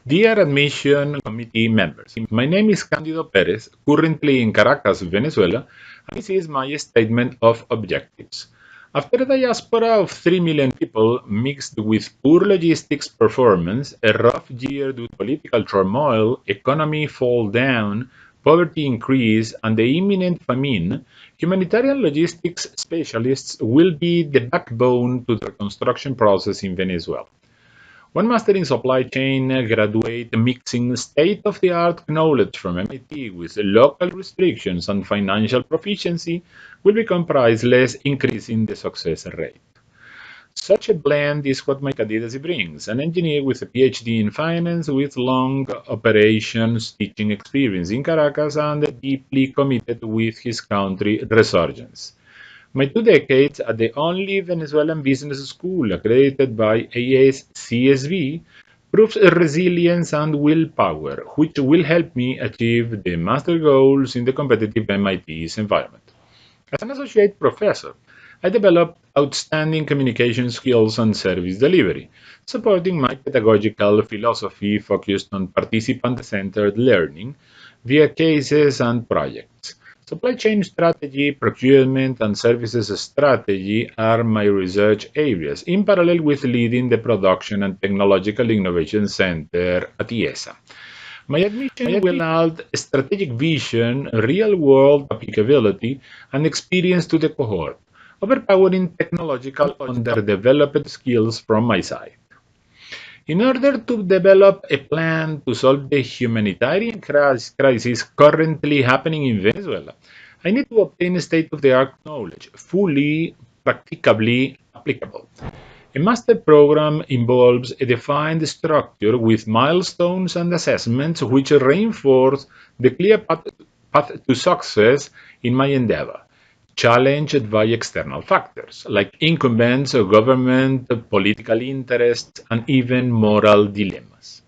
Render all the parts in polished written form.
Dear Admission Committee members, my name is Candido Perez, currently in Caracas, Venezuela, and this is my statement of objectives. After a diaspora of 3 million people mixed with poor logistics performance, a rough year due to political turmoil, economy fall down, poverty increase, and the imminent famine, humanitarian logistics specialists will be the backbone to the reconstruction process in Venezuela. One master in supply chain graduate mixing state-of-the-art knowledge from MIT with local restrictions and financial proficiency will become priceless, increasing the success rate. Such a blend is what my candidacy brings, an engineer with a PhD in finance with long operations teaching experience in Caracas and deeply committed with his country resurgence. My 2 decades at the only Venezuelan business school accredited by SCSb proves resilience and willpower, which will help me achieve the master goals in the competitive MIT's environment. As an associate professor, I developed outstanding communication skills and service delivery, supporting my pedagogical philosophy focused on participant-centered learning via cases and projects. Supply chain strategy, procurement, and services strategy are my research areas, in parallel with leading the Production and Technological Innovation Center at IESA. My admission will add strategic vision, real-world applicability, and experience to the cohort, overpowering technological underdeveloped skills from my side. In order to develop a plan to solve the humanitarian crisis currently happening in Venezuela, I need to obtain state-of-the-art knowledge, fully practicably applicable. A master program involves a defined structure with milestones and assessments which reinforce the clear path to success in my endeavor, challenged by external factors like incumbents, government, political interests, and even moral dilemmas.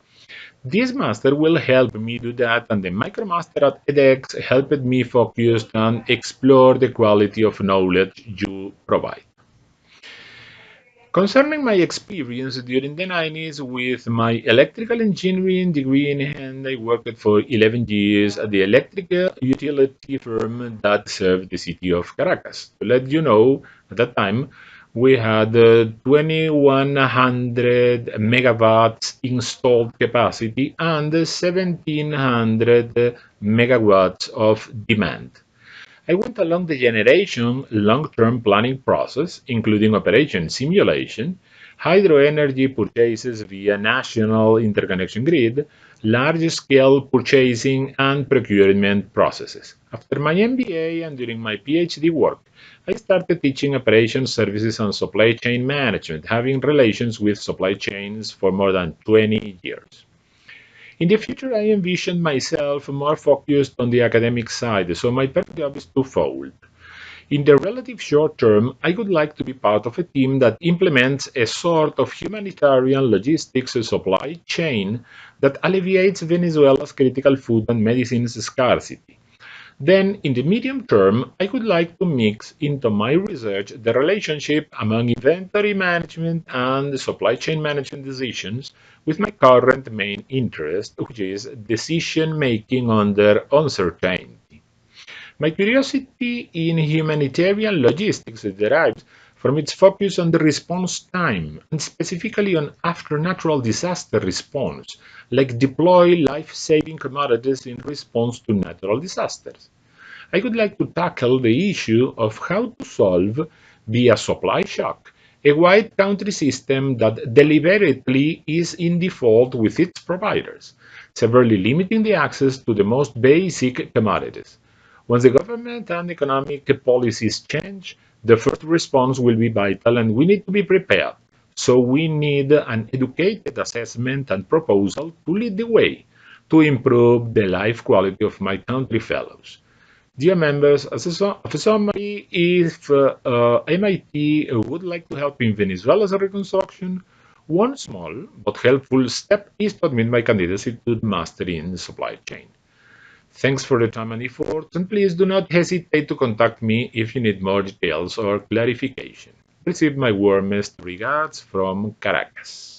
This master will help me do that, and the MicroMaster at edX helped me focus and explore the quality of knowledge you provide. Concerning my experience during the 90s with my electrical engineering degree in hand, I worked for 11 years at the electrical utility firm that served the city of Caracas. To let you know, at that time, we had 2100 megawatts installed capacity and 1700 megawatts of demand. I went along the generation long-term planning process, including operation simulation, hydro energy purchases via national interconnection grid, large-scale purchasing and procurement processes. After my MBA and during my PhD work, I started teaching operations services and supply chain management, having relations with supply chains for more than 20 years. In the future, I envision myself more focused on the academic side, so my perfect job is twofold. In the relative short term, I would like to be part of a team that implements a sort of humanitarian logistics supply chain that alleviates Venezuela's critical food and medicines scarcity. Then, in the medium term, I would like to mix into my research the relationship among inventory management and supply chain management decisions with my current main interest, which is decision making under uncertainty. My curiosity in humanitarian logistics derives from its focus on the response time, and specifically on after natural disaster response, like deploy life-saving commodities in response to natural disasters. I would like to tackle the issue of how to solve, via supply shock, a wide country system that deliberately is in default with its providers, severely limiting the access to the most basic commodities. Once the government and economic policies change, the first response will be vital and we need to be prepared. So we need an educated assessment and proposal to lead the way to improve the life quality of my country fellows. Dear members, as a summary, if MIT would like to help in Venezuela's reconstruction, one small but helpful step is to admit my candidacy to the Master in Supply Chain. Thanks for the time and effort, and please do not hesitate to contact me if you need more details or clarification. Receive my warmest regards from Caracas.